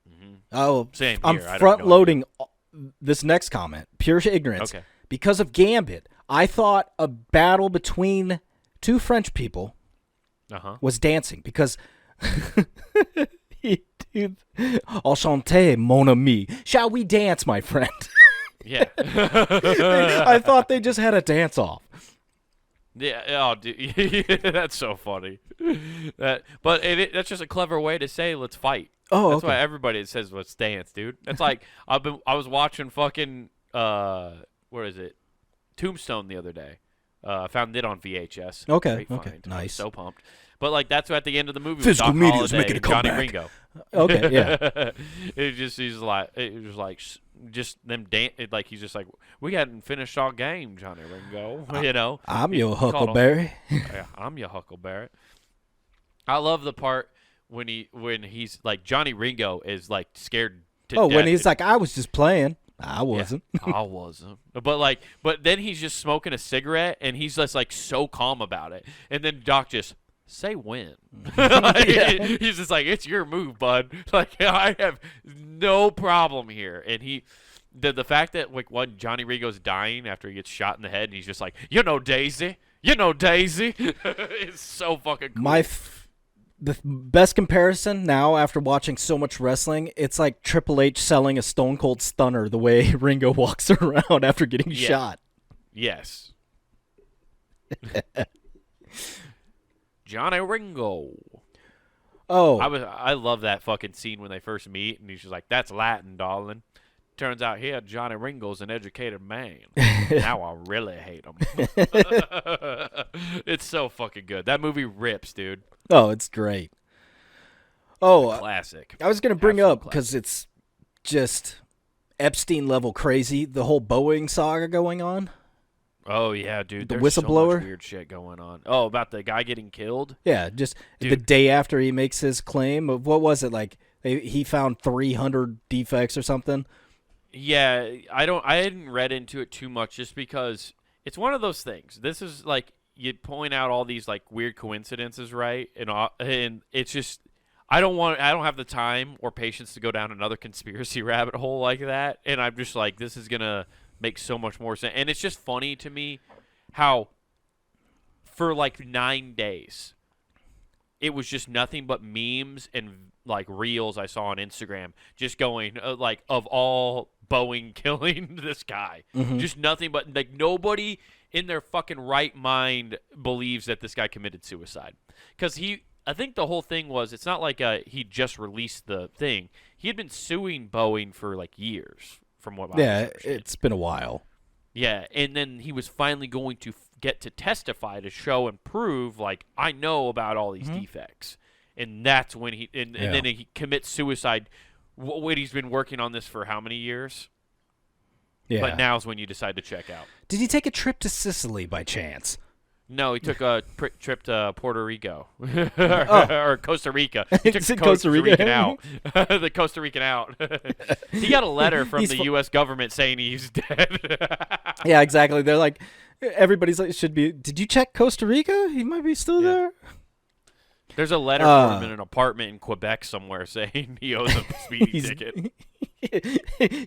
Mm-hmm. Oh, same I'm here. front loading this next comment. Pure ignorance. Okay. Because of Gambit, I thought a battle between two French people was dancing because Enchanté, mon ami. Shall we dance, my friend? Yeah. I thought they just had a dance-off. Yeah. Oh, dude. That's so funny. That's just a clever way to say let's fight. Oh, that's why everybody says let's dance, dude. That's like I was watching fucking what is it? Tombstone the other day. I found it on VHS. Okay. Great Okay. find. Nice. I was so pumped. But like that's at the end of the movie. Physical media is making a Johnny comeback. Ringo. Okay. Yeah. It was just like just them like he's just like, we hadn't finished our game, Johnny Ringo. I'm He your called him- Huckleberry. Yeah, I'm your Huckleberry. I love the part when he's like Johnny Ringo is like scared to death. When he's like, I was just playing. I wasn't. Yeah, I wasn't. But then he's just smoking a cigarette and he's just like so calm about it. And then Doc just say when. He's just like, it's your move, bud. Like I have no problem here. And the fact that like when Johnny Ringo's dying after he gets shot in the head and he's just like, Daisy, Daisy, it's so fucking cool. The best comparison now after watching so much wrestling, it's like Triple H selling a Stone Cold Stunner the way Ringo walks around after getting shot. Yes. Johnny Ringo. Oh. I love that fucking scene when they first meet and he's just like, that's Latin, darling. Turns out here Johnny Ringo's an educated man. Now I really hate him. It's so fucking good. That movie rips, dude. Oh, it's great. Oh, classic. I was going to bring up, because it's just Epstein-level crazy, the whole Boeing saga going on. Oh, yeah, dude. The There's whistleblower. So much weird shit going on. Oh, about the guy getting killed? Yeah, just the day after he makes his claim of, what was it, like, he found 300 defects or something? Yeah, I hadn't read into it too much just because it's one of those things. This is like you point out all these like weird coincidences, right? And it's just I don't have the time or patience to go down another conspiracy rabbit hole like that. And I'm just like, this is gonna make so much more sense. And it's just funny to me how for like 9 days it was just nothing but memes and like reels I saw on Instagram just going like of all Boeing killing this guy. Mm-hmm. Just nothing but like nobody in their fucking right mind believes that this guy committed suicide. Because I think the whole thing was, it's not like he just released the thing. He had been suing Boeing for like years from what I understand. It's been a while. Yeah, and then he was finally going to get to testify to show and prove, like, I know about all these defects. And that's when and then he commits suicide. When he's been working on this for how many years? Yeah. But now's when you decide to check out. Did he take a trip to Sicily by chance? No, he took a trip to Puerto Rico or Costa Rica. He took the Costa Rican out. The Costa Rican out. He got a letter from the U.S. government saying he's dead. Yeah, exactly. They're like, everybody's like, did you check Costa Rica? He might be still there. There's a letter for him in an apartment in Quebec somewhere saying he owes a speeding ticket.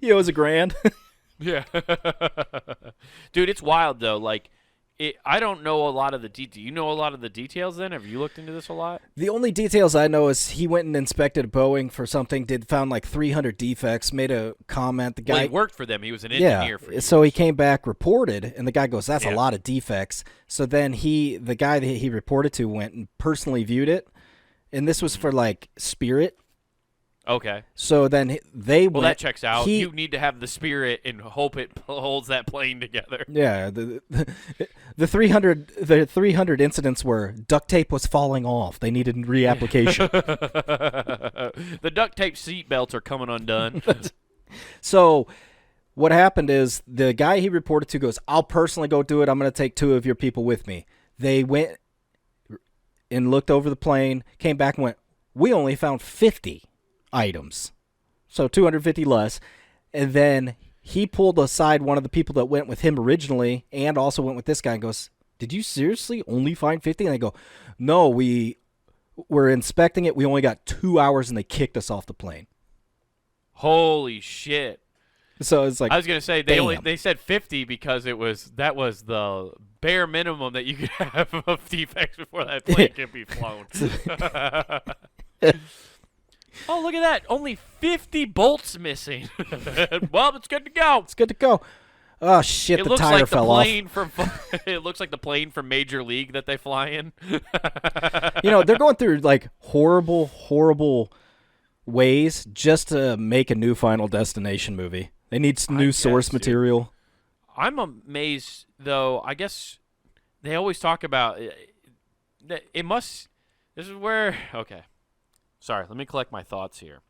He owes $1,000. Yeah. Dude, it's wild, though. Like, I don't know a lot of the details. Do you know a lot of the details then? Have you looked into this a lot? The only details I know is he went and inspected Boeing for something, found like 300 defects, made a comment. The guy he worked for them. He was an engineer for years. So he came back, reported, and the guy goes, that's a lot of defects. So then the guy that he reported to went and personally viewed it, and this was for like Spirit. Okay. So then they went. Well, that checks out. You need to have the Spirit and hope it holds that plane together. Yeah. The 300 incidents where duct tape was falling off. They needed reapplication. The duct tape seat belts are coming undone. So what happened is the guy he reported to goes, I'll personally go do it. I'm going to take 2 of your people with me. They went and looked over the plane, came back and went, we only found 50 items. So 250 less. And then he pulled aside one of the people that went with him originally and also went with this guy and goes, did you seriously only find 50? And they go, no, we were inspecting it. We only got 2 hours and they kicked us off the plane. Holy shit. So it's like, I was going to say they said 50 because that was the bare minimum that you could have of defects before that plane can be flown. Oh, look at that. Only 50 bolts missing. Well, it's good to go. It's good to go. Oh, shit, the tire fell off. It looks like the plane from Major League that they fly in. They're going through, like, horrible, horrible ways just to make a new Final Destination movie. They need new source material. I'm amazed, though. I guess they always talk about it must – this is where – okay. Sorry, let me collect my thoughts here.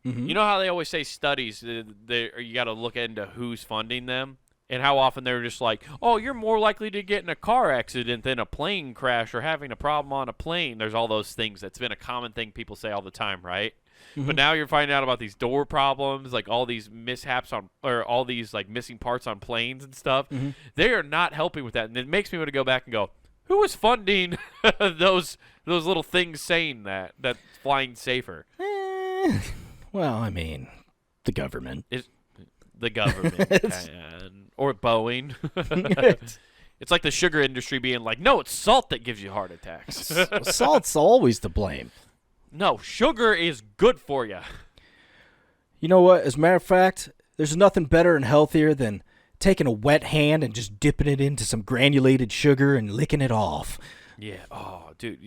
You know how they always say studies, you got to look into who's funding them, and how often they're just like, oh, you're more likely to get in a car accident than a plane crash or having a problem on a plane. There's all those things. That's been a common thing people say all the time, right? But now you're finding out about these door problems, like all these mishaps or all these like missing parts on planes and stuff. They are not helping with that, and it makes me want to go back and go, who was funding those little things saying that flying safer? Well, I mean, the government. The government or Boeing. It's like the sugar industry being like, no, it's salt that gives you heart attacks. Salt's always to blame. No, sugar is good for you. You know what? As a matter of fact, there's nothing better and healthier than taking a wet hand and just dipping it into some granulated sugar and licking it off. Yeah. Oh, dude,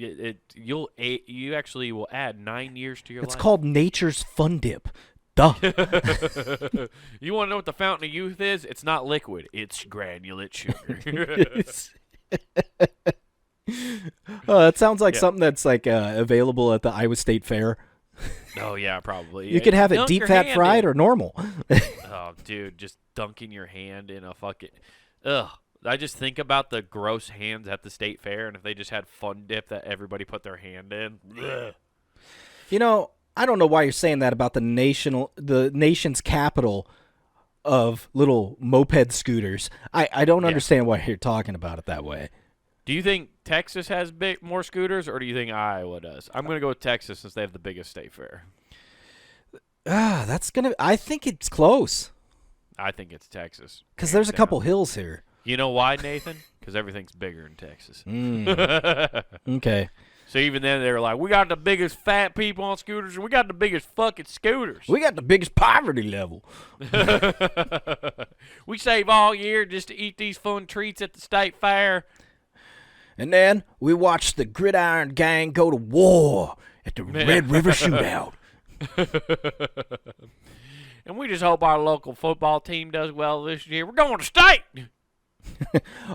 you actually will add 9 years to your life. It's called nature's fun dip. Duh. You want to know what the fountain of youth is? It's not liquid. It's granulate sugar. It sounds like something that's like available at the Iowa State Fair. Oh, yeah, probably. You could have it deep fat fried or normal. Oh, dude, just dunking your hand in a fucking... Ugh. I just think about the gross hands at the state fair, and if they just had fun dip that everybody put their hand in. Ugh. You know, I don't know why you're saying that about the nation's capital of little moped scooters. I don't understand why you're talking about it that way. Do you think Texas has more scooters, or do you think Iowa does? I'm going to go with Texas since they have the biggest state fair. I think it's close. I think it's Texas. Because there's a couple hills here. You know why, Nathan? Because everything's bigger in Texas. Okay. So even then, they were like, we got the biggest fat people on scooters, and we got the biggest fucking scooters. We got the biggest poverty level. We save all year just to eat these fun treats at the state fair. And then we watch the Gridiron Gang go to war at the Red River Shootout. And we just hope our local football team does well this year. We're going to state.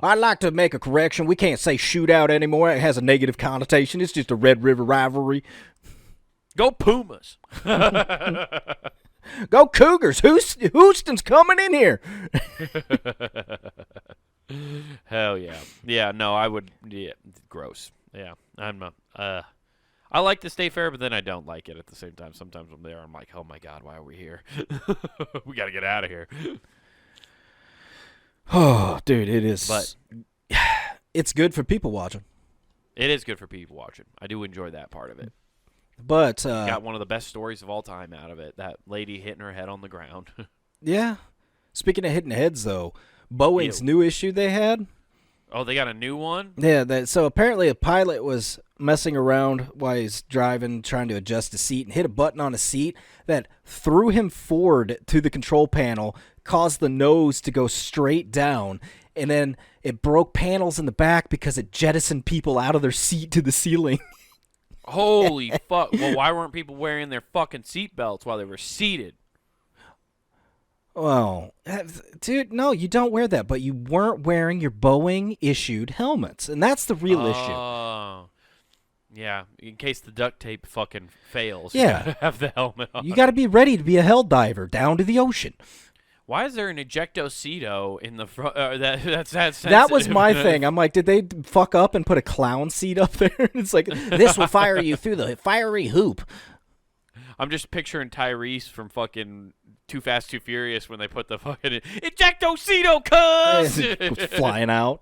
I'd like to make a correction. We can't say shootout anymore. It has a negative connotation. It's just a Red River rivalry. Go Pumas. Go Cougars. Houston's coming in here. Hell yeah. Yeah, no, I would. Yeah, gross. Yeah, I like the state fair, but then I don't like it at the same time. Sometimes I'm there, I'm like, oh my God, why are we here? We got to get out of here. Oh, dude, it is. But it's good for people watching. It is good for people watching. I do enjoy that part of it. But got one of the best stories of all time out of it. That lady hitting her head on the ground. Yeah. Speaking of hitting heads, though, Boeing's new issue they had. Oh, they got a new one? Yeah, so apparently a pilot was messing around while he's driving, trying to adjust the seat, and hit a button on a seat that threw him forward to the control panel, caused the nose to go straight down, and then it broke panels in the back because it jettisoned people out of their seat to the ceiling. Holy fuck. Well, why weren't people wearing their fucking seatbelts while they were seated? Well, dude, no, you don't wear that, but you weren't wearing your Boeing-issued helmets, and that's the real issue. Yeah, in case the duct tape fucking fails, yeah. You gotta have the helmet on. You gotta be ready to be a Helldiver down to the ocean. Why is there an ejecto-seato in the front? That's that was my thing. I'm like, did they fuck up and put a clown seat up there? It's like, this will fire you through the fiery hoop. I'm just picturing Tyrese from fucking Too Fast, Too Furious when they put the fucking ejecto-seato cuz flying out.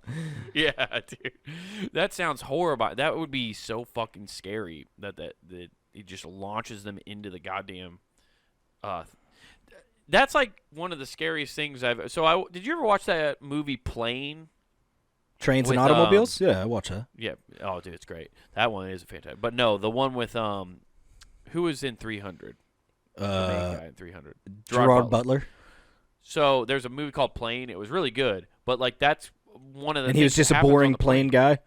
Yeah, dude. That sounds horrible. That would be so fucking scary that it just launches them into the goddamn that's like one of the scariest things I've. So did you ever watch that movie Plane? Trains and Automobiles? Yeah, I watch that. Yeah. Oh, dude, it's great. That one is fantastic. But no, the one with who was in 300? The main guy in 300. Gerard Butler. So there's a movie called Plane. It was really good, but like that's one of the. And he was just a boring plane guy.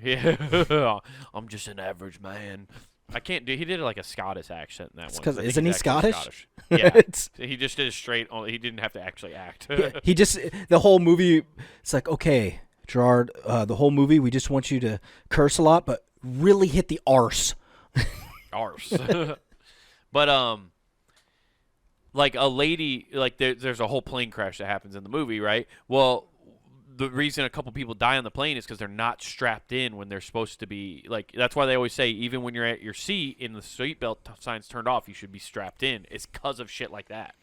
Yeah, I'm just an average man. I can't do. He did like a Scottish accent in that one. Because isn't he Scottish? Yeah, he just did it straight. He didn't have to actually act. He just the whole movie. It's like, okay, Gerard, the whole movie we just want you to curse a lot, but really hit the arse. Arse. But like a lady, like there's a whole plane crash that happens in the movie, right? Well, the reason a couple people die on the plane is because they're not strapped in when they're supposed to be. Like, that's why they always say, even when you're at your seat and the seatbelt sign's turned off, you should be strapped in. It's because of shit like that.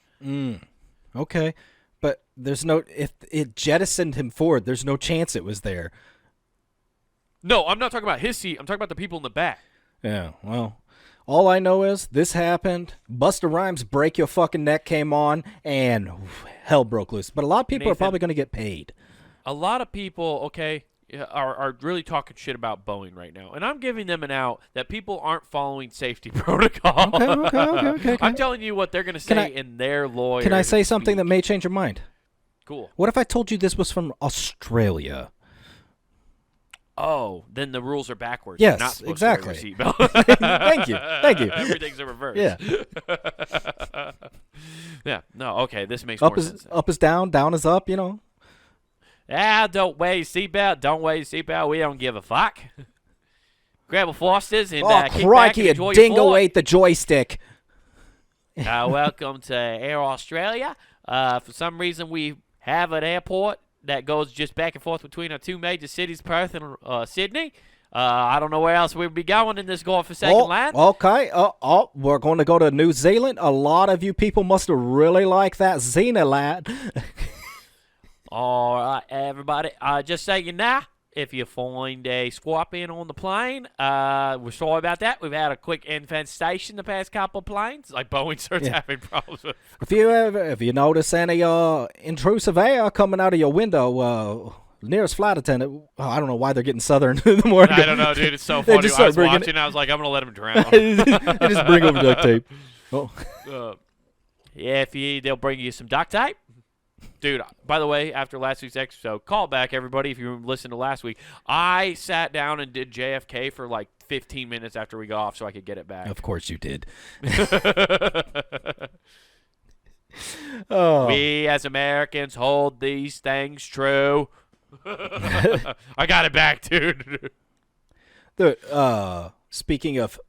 Okay. But there's no, if it jettisoned him forward, there's no chance it was there. No, I'm not talking about his seat. I'm talking about the people in the back. Yeah, well, all I know is this happened. Busta Rhymes' Break Your Fucking Neck came on, and hell broke loose. But a lot of people are probably going to get paid. A lot of people, okay, are really talking shit about Boeing right now. And I'm giving them an out that people aren't following safety protocol. Okay. I'm telling you what they're going to say in their lawyer. Can I say something that may change your mind? Cool. What if I told you this was from Australia? Oh, then the rules are backwards. Yes, You're not supposed exactly. to wear your seatbelt. Thank you. Everything's in reverse. Yeah. Yeah. No. Okay. This makes more sense. Up is down, down is up. You know. Don't wear your seatbelt. Don't wear your seatbelt. We don't give a fuck. Grab a Foster's and kick crikey, back and enjoy a dingo your ate the joystick. Welcome to Air Australia. For some reason, we have an airport that goes just back and forth between our two major cities, Perth and Sydney. I don't know where else we'd be going in this godforsaken land. Okay. We're going to go to New Zealand. A lot of you people must have really liked that Xena lad. All right, everybody. Just so you know, if you find a scorpion on the plane, we're sorry about that. We've had a quick infestation the past couple of planes. Like Boeing starts having problems with. If you notice any intrusive air coming out of your window, nearest flight attendant. I don't know why they're getting southern. The more I don't know, dude. It's so funny. I was watching. I was like, I'm gonna let him drown. They just bring over duct tape. Oh. Yeah, they'll bring you some duct tape. Dude, by the way, after last week's episode, call back, everybody, if you listened to last week. I sat down and did JFK for like 15 minutes after we got off so I could get it back. Of course you did. Oh. We, as Americans, hold these things true. I got it back, dude. Dude, speaking of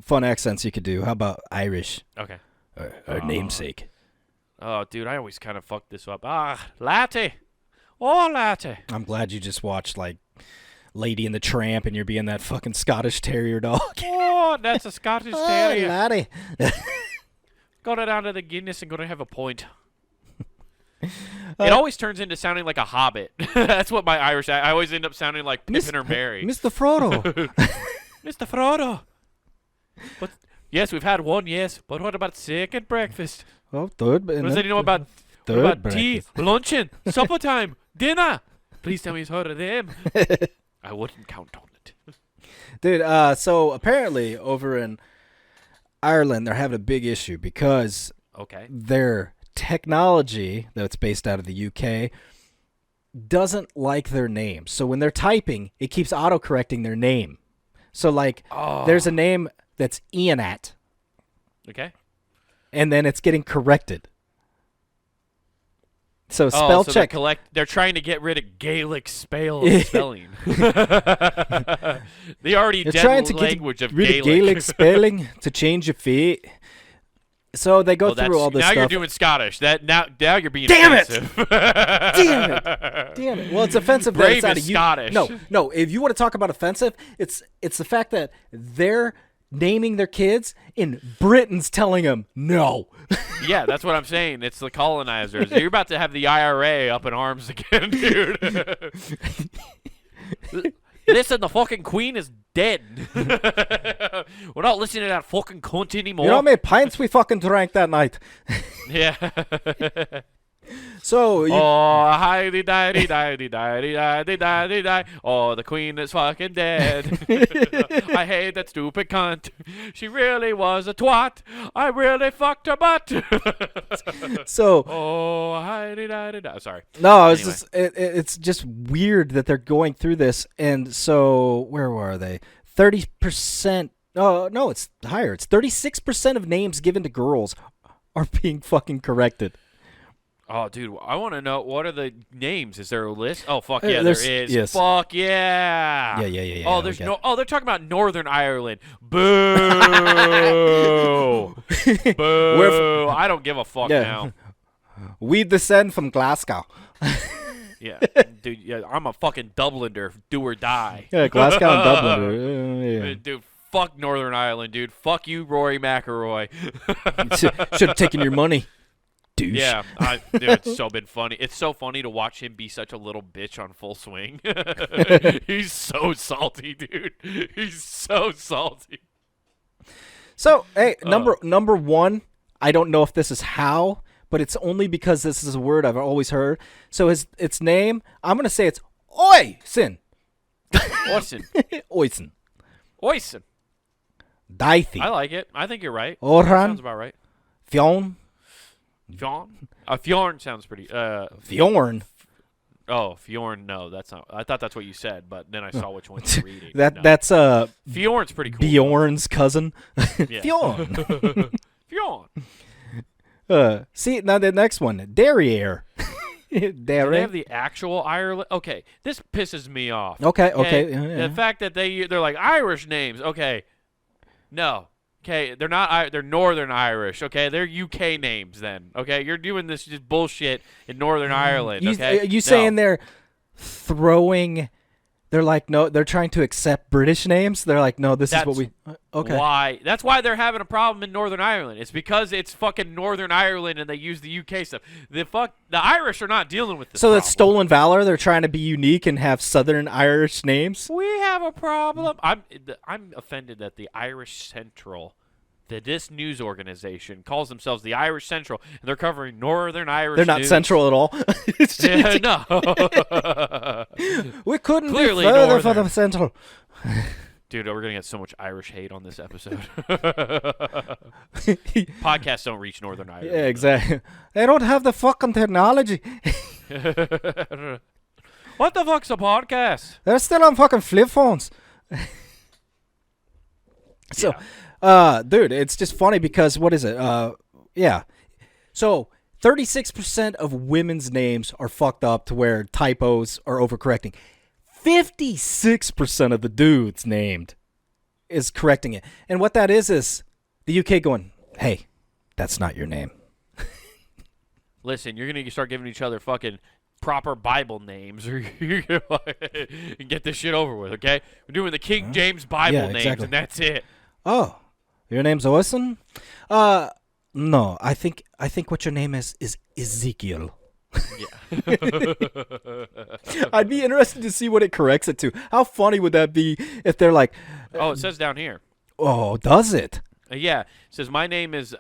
fun accents you could do, how about Irish? Okay. Our namesake. Oh, dude, I always kind of fuck this up. Latte. Oh, latte. I'm glad you just watched, like, Lady and the Tramp and you're being that fucking Scottish Terrier dog. Oh, that's a Scottish Terrier. Oh, laddie. Got it down to the Guinness and going to have a point. It always turns into sounding like a hobbit. That's what my Irish... I always end up sounding like Pippin or Merry. Mr. Frodo. Mr. Frodo. But, yes, we've had one, yes. But what about second breakfast? Oh, third. What does anyone know about tea, luncheon, supper time, dinner? Please tell me he's heard of them. I wouldn't count on it. Dude, so apparently over in Ireland, they're having a big issue because their technology that's based out of the UK doesn't like their name. So when they're typing, it keeps autocorrecting their name. So, like, there's a name that's Ianat. Okay. And then it's getting corrected. So spell check. They're trying to get rid of Gaelic spelling. They already trying dead to language get of rid of Gaelic spelling to change your fate. So they go through all this now stuff. Now you're doing Scottish. Now you're being Damn offensive. Damn it! Well, it's offensive. Brave that is Scottish. No. If you want to talk about offensive, it's the fact that they're naming their kids and Britain's telling them no. Yeah, that's what I'm saying. It's the colonizers. You're about to have the IRA up in arms again, dude. Listen, the fucking queen is dead. We're not listening to that fucking cunt anymore. You know how many pints we fucking drank that night? Yeah. So hi-di di-di di-di di-di di-di di-di. Oh, the queen is fucking dead. I hate that stupid cunt. She really was a twat. I really fucked her butt. So hi-di di-di. Sorry. No, it's just weird that they're going through this. And so where were they? 30%. Oh no, it's higher. It's 36% of names given to girls are being fucking corrected. Oh, dude, I want to know, what are the names? Is there a list? Oh, fuck yeah, there there's- is. yes. Fuck yeah. Yeah. Oh, we there's got- they're talking about Northern Ireland. Boo. Boo. I don't give a fuck Yeah. now. We descend from Glasgow. Yeah, dude, yeah, I'm a fucking Dubliner, do or die. Yeah, Glasgow and Dublin. Yeah. Dude, fuck Northern Ireland, dude. Fuck you, Rory McIlroy. Should have taken your money, douche. Yeah, dude, it's so been funny. It's so funny to watch him be such a little bitch on Full Swing. He's so salty, dude. He's so salty. So, hey, number one, I don't know if this is how, but it's only because this is a word I've always heard. So its name, I'm going to say it's Oisin. Oisin. Oisin. Oisin. Daithi. I like it. I think you're right. Orhan. Sounds about right. Fionn. Fjorn? Fjorn sounds pretty. Fjorn. Oh, Fjorn. No, that's not. I thought that's what you said, but then I saw which one you were reading. No. That's Fjorn's pretty cool. Bjorn's cousin. Yeah. Fionn. Fjorn. See, now the next one. Derriere. Do they Derriere. have the actual Ireland? Okay, this pisses me off. Okay. Yeah. The fact that they're like Irish names. Okay, no. Okay, they're not. They're Northern Irish. Okay, they're UK names. Then okay, you're doing this just bullshit in Northern Ireland. Okay, You saying they're throwing? They're like, no, they're trying to accept British names. They're like, no, this is what we. Okay. Why? That's why they're having a problem in Northern Ireland. It's because it's fucking Northern Ireland and they use the UK stuff. The Irish are not dealing with this. So that's problem. stolen valor. They're trying to be unique and have Southern Irish names. We have a problem. I'm offended that the Irish Central, that this news organization calls themselves the Irish Central, and they're covering Northern Irish. They're not news. central at all. It's Yeah, no. we couldn't Clearly be further for Northern. the central. Dude, we're gonna get so much Irish hate on this episode. Podcasts don't reach Northern Ireland. Yeah, exactly. They don't have the fucking technology. What the fuck's a podcast? They're still on fucking flip phones. So, dude, it's just funny because what is it? Yeah. So 36% of women's names are fucked up to where typos are overcorrecting. 56% of the dudes named is correcting it. And what that is the UK going, hey, that's not your name. Listen, you're gonna start giving each other fucking proper Bible names, or you're gonna and get this shit over with. Okay, we're doing the King James Bible names, exactly. and that's it. Oh, your name's Orson? No, I think what your name is Ezekiel. Yeah. I'd be interested to see what it corrects it to. How funny would that be if they're like, Oh, it says down here. oh, does it? Yeah, it says my name is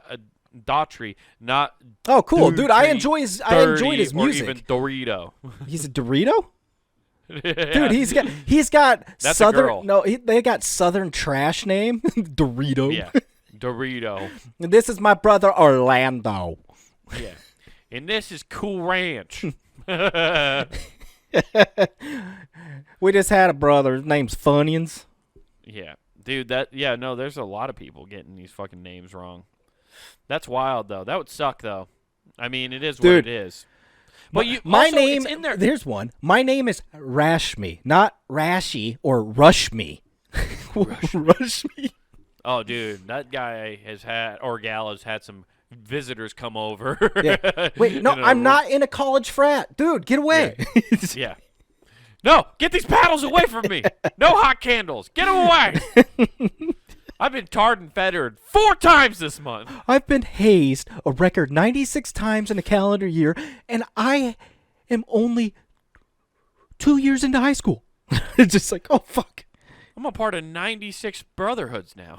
Daughtry, not. Oh, cool, dude. I enjoyed Dirty his music. Or even Dorito. He's a Dorito? Yeah. Dude, he's got That's a southern. girl. No, they got southern trash name Dorito. Yeah, Dorito. And this is my brother Orlando. Yeah, and this is Cool Ranch. We just had a brother. His name's Funyuns. Yeah, dude. No. There's a lot of people getting these fucking names wrong. That's wild, though. That would suck, though. I mean, it is what Dude, it is. But my also, name. it's in there. There's one. My name is Rashmi, not Rashi or Rushme. Rushme. Oh, dude, that guy has had, or gal has had some visitors come over. Yeah. Wait, no, I'm not in a college frat, dude. Get away. Yeah. No, get these paddles away from me. No hot candles. Get them away. I've been tarred and feathered 4 times this month. I've been hazed a record 96 times in a calendar year, and I am only 2 years into high school. It's just like, oh, fuck. I'm a part of 96 brotherhoods now.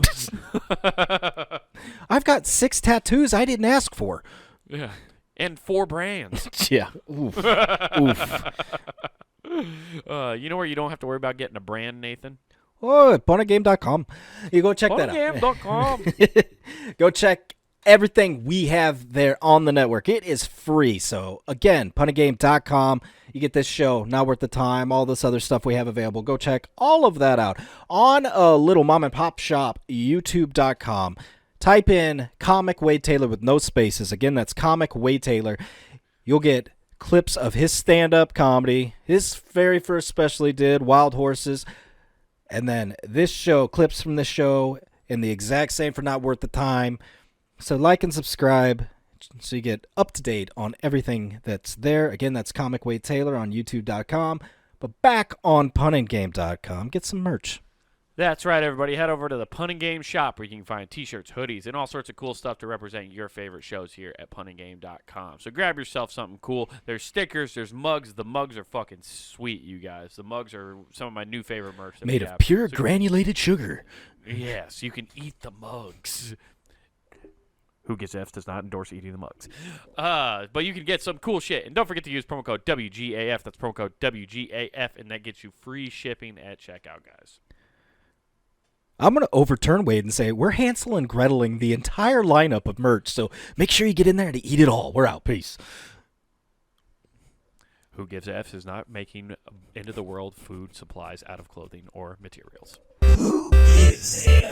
I've got 6 tattoos I didn't ask for. Yeah. And 4 brands. Yeah. Oof. Oof. You know where you don't have to worry about getting a brand, Nathan? Oh, punagame.com. You go check that out. Punagame.com. Go check everything we have there on the network. It is free. So, again, punagame.com. You get this show, Not Worth the Time, all this other stuff we have available. Go check all of that out. On a little mom and pop shop, youtube.com. Type in Comic Wade Taylor with no spaces. Again, that's Comic Wade Taylor. you'll get clips of his stand-up comedy, his very first special he did, Wild Horses, and then this show, clips from this show, and the exact same for Not Worth the Time. So like and subscribe so you get up to date on everything that's there. Again, that's Comic Wade Taylor on YouTube.com. But back on punandgame.com, get some merch. That's right, everybody. Head over to the Pun and Game shop where you can find t-shirts, hoodies, and all sorts of cool stuff to represent your favorite shows here at punandgame.com. So grab yourself something cool. There's stickers. There's mugs. The mugs are fucking sweet, you guys. The mugs are some of my new favorite merch. Made of pure granulated sugar. Yes, you can eat the mugs. Who Gets F does not endorse eating the mugs. But you can get some cool shit. And don't forget to use promo code WGAF. That's promo code WGAF, and that gets you free shipping at checkout, guys. I'm going to overturn Wade and say we're Hansel and Greteling the entire lineup of merch, so make sure you get in there to eat it all. We're out. Peace. Who Gives F's is not making end-of-the-world food supplies out of clothing or materials. Who gives F?